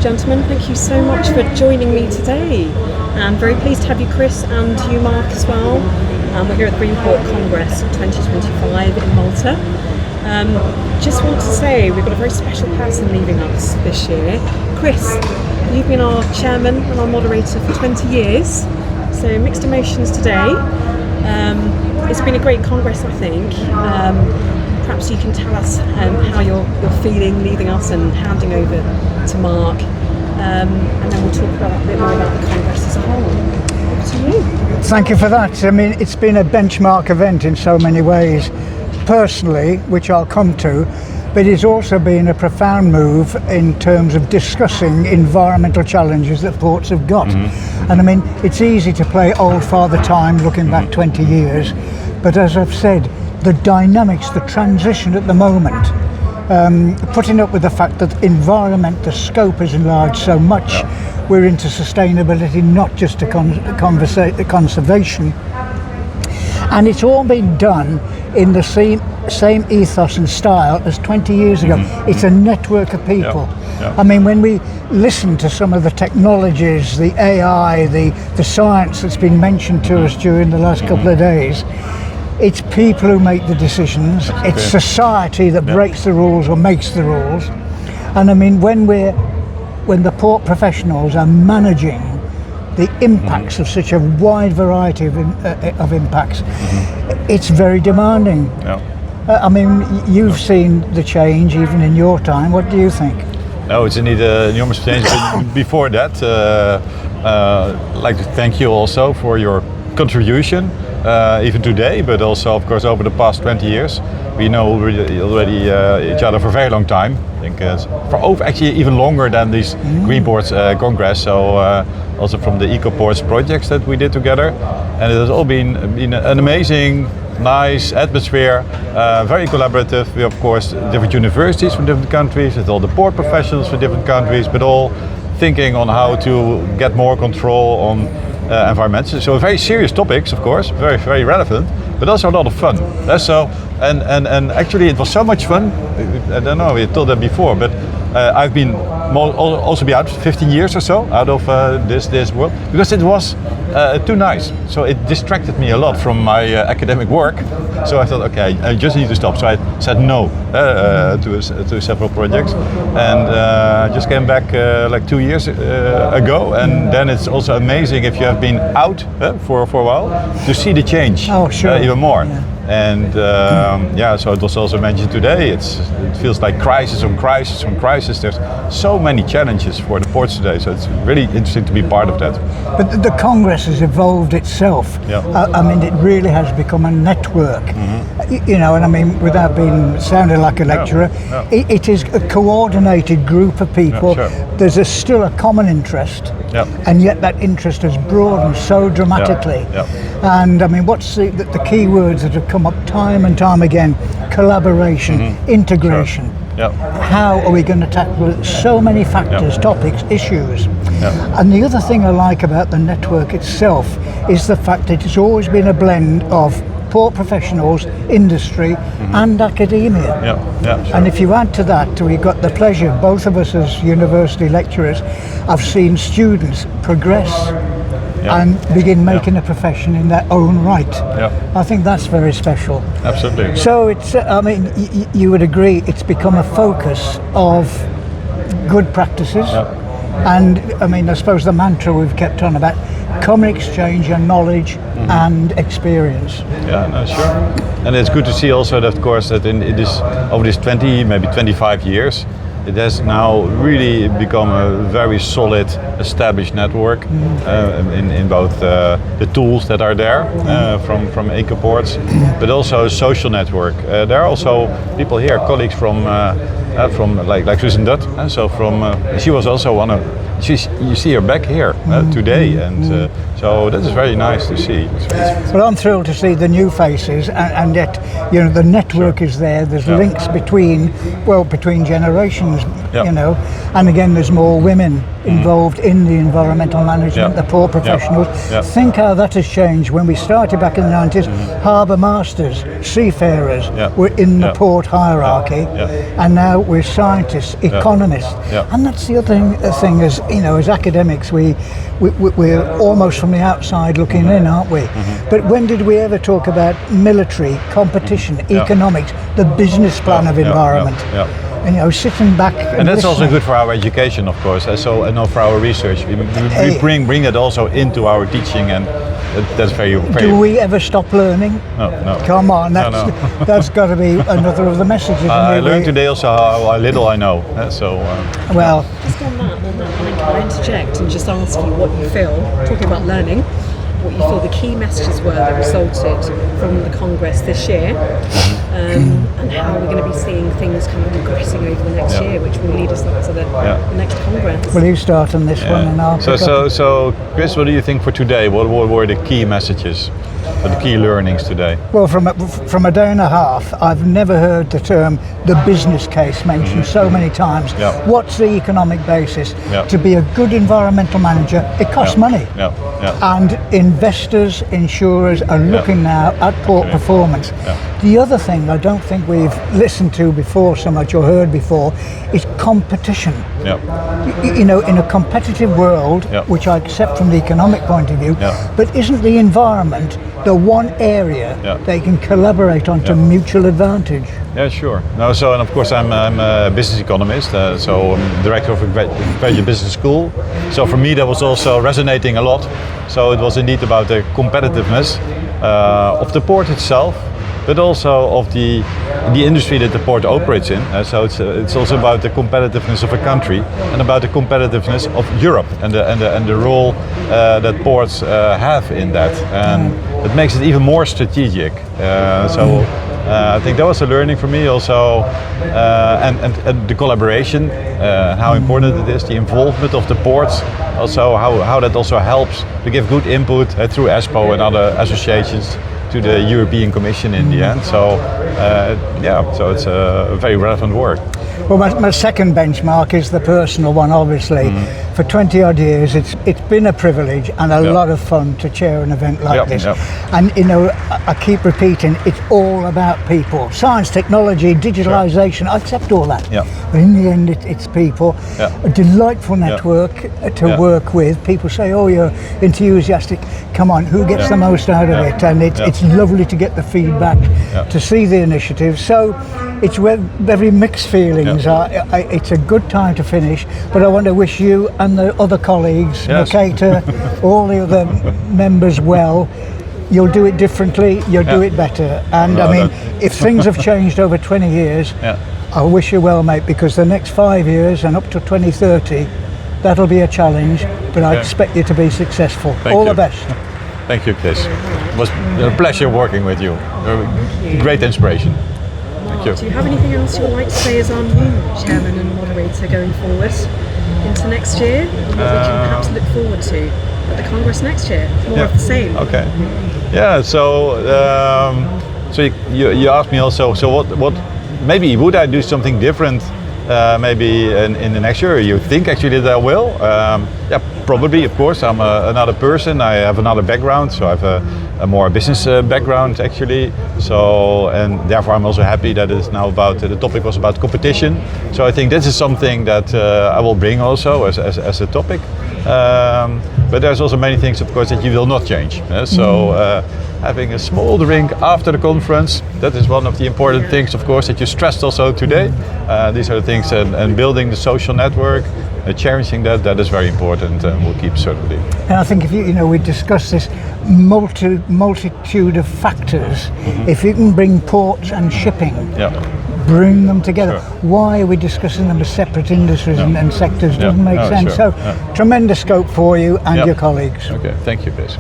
gentlemen, thank you so much for joining me today. I'm very pleased to have you, Chris, and you, Mark, as well. We're here at the GreenPort Congress 2025 in Malta. Just want to say we've got a very special person leaving us this year. Chris, you've been our chairman and our moderator for 20 years, so mixed emotions today. It's been a great Congress, I think. Perhaps you can tell us how you're feeling leaving us and handing over to Mark, and then we'll talk about a bit more about the Congress as a whole. Over to you. Thank you for that. I mean, it's been a benchmark event in so many ways, personally, which I'll come to, but it's also been a profound move in terms of discussing environmental challenges that ports have got. And I mean, it's easy to play old father time looking back 20 years, but as I've said, the dynamics, the transition at the moment, putting up with the fact that the scope has enlarged so much, we're into sustainability, not just a conservation. And it's all been done in the same ethos and style as 20 years ago. It's a network of people. I mean, when we listen to some of the technologies, the AI, the science that's been mentioned to us during the last couple of days, it's people who make the decisions. It's society that breaks the rules or makes the rules. And I mean, when the port professionals are managing the impacts of such a wide variety of impacts, it's very demanding. I mean, you've seen the change even in your time. What do you think? No, it's indeed an enormous change. But before that, I'd like to thank you also for your contribution, even today, but also, of course, over the past 20 years. We know already each other for a very long time. I think actually even longer than this GreenPort Congress. So also from the EcoPorts projects that we did together, and it has all been an amazing, nice atmosphere, very collaborative. We of course different universities from different countries, with all the port professionals from different countries, but all thinking on how to get more control on environment. So very serious topics, of course, very, very relevant, but also a lot of fun. And actually it was so much fun. I don't know, we told that before, but I've been also out 15 years or so out of this world, because it was too nice. So it distracted me a lot from my academic work. So I thought, okay, I just need to stop. So I said no to several projects, and I just came back like 2 years ago. And then it's also amazing if you have been out for a while to see the change even more. And so it was also mentioned today, it feels like crisis on crisis on crisis. There's so many challenges for the ports today, so it's really interesting to be part of that. But the Congress has evolved itself. I mean, it really has become a network. You know, and I mean, without sounding like a lecturer, it is a coordinated group of people. There's still a common interest, and yet that interest has broadened so dramatically. And I mean, what's the key words that have come up time and time again? Collaboration, integration. How are we going to tackle so many factors, topics, issues? And the other thing I like about the network itself is the fact that it's always been a blend of port professionals, industry, and academia. And if you add to that, we've got the pleasure, both of us as university lecturers, have seen students progress and begin making a profession in their own right. I think that's very special. Absolutely. So it's, I mean, you would agree, it's become a focus of good practices. And I mean, I suppose the mantra we've kept on about, common exchange and knowledge and experience. And it's good to see also that, of course, that in this, over this 20, maybe 25 years, it has now really become a very solid, established network in both the tools that are there from EcoPorts, but also a social network. There are also people here, colleagues from like Susan Dutt, so she was also one of. You see her back here today, and so that is very nice to see. Well, I'm thrilled to see the new faces, and yet, you know, the network is there. There's links between generations. positions, Yeah. you know, and again there's more women involved in the environmental management, Yeah. the port professionals. Yeah. Think how that has changed. When we started back in the 90s, harbour masters, seafarers Yeah. were in the Yeah. port hierarchy, Yeah. and now we're scientists, economists, Yeah. and that's the other thing as, you know, as academics, we're almost from the outside looking in, aren't we? But when did we ever talk about military, competition, economics, the business plan of environment? And, you know, sitting back And that's also listening. good for our education, of course. So, and for our research, we bring it also into our teaching, and that's very. Do we ever stop learning? No. Come on, that's got to be another of the messages. I learned today also how little I know. Well, Just on that, can I interject and just ask you what you feel, talking about learning, what you feel the key messages were that resulted from the Congress this year, and how we're going to be seeing things kind of progressing over the next year, which will lead us up to the next Congress. will you start on this one and I'll pick up? So, Chris, what do you think for today? What were the key messages, or the key learnings today? Well, from a day and a half, I've never heard the term the business case mentioned so many times. Yeah. What's the economic basis? Yeah. To be a good environmental manager, it costs money. Yeah. And investors, insurers are looking now at port performance. Yeah. The other thing I don't think we've listened to before so much or heard before is competition. Yeah. You know, in a competitive world, which I accept from the economic point of view, but isn't the environment the one area they can collaborate on to mutual advantage? Yeah, sure. No, so, and of course I'm a business economist, so I'm director of a graduate business school. So for me that was also resonating a lot. So it was indeed about the competitiveness of the port itself, but also of the industry that the port operates in. So it's also about the competitiveness of a country and about the competitiveness of Europe and the role that ports have in that. And it makes it even more strategic. I think that was a learning for me also, and the collaboration, how important it is, the involvement of the ports, also how that also helps to give good input through ESPO and other associations to the European Commission in the end. So so it's a very relevant work. Well, my second benchmark is the personal one, obviously. For 20 odd years, it's been a privilege and a lot of fun to chair an event like this. And, you know, I keep repeating, it's all about people. Science, technology, digitalisation, I accept all that. But in the end, it's people. A delightful network to work with. People say, oh, you're enthusiastic. Come on, who gets the most out of it? And it's lovely to get the feedback, to see the initiatives. So it's very mixed feelings. It's a good time to finish, but I want to wish you and the other colleagues, Maketa, all the other members well. You'll do it differently, you'll do it better. And I mean, if things have changed over 20 years, I wish you well, mate, because the next 5 years and up to 2030, that'll be a challenge, but I expect you to be successful. All the best. Thank you, Chris. It was a pleasure working with you. Great inspiration. Do you have anything else you would like to say as our new chairman and moderator going forward into next year? What we can perhaps look forward to at the Congress next year? More of the same. Okay. Yeah. So you asked me also. So what? Maybe would I do something different? Maybe in the next year. You think actually that I will? Yeah, probably. Of course, I'm another person. I have another background. So I have a more business background actually. So and therefore I'm also happy that it's now about the topic was about competition. So I think this is something that I will bring also as a topic. But there's also many things, of course, that you will not change. So having a small drink after the conference, that is one of the important things, of course, that you stressed also today. These are the things, and building the social network, cherishing that is very important, and we'll keep certainly. And I think if you know, we discussed this multitude of factors. If you can bring ports and shipping, bring them together. Why are we discussing them as separate industries and sectors? Doesn't make sense. So tremendous scope for you and your colleagues. Okay, thank you, Chris.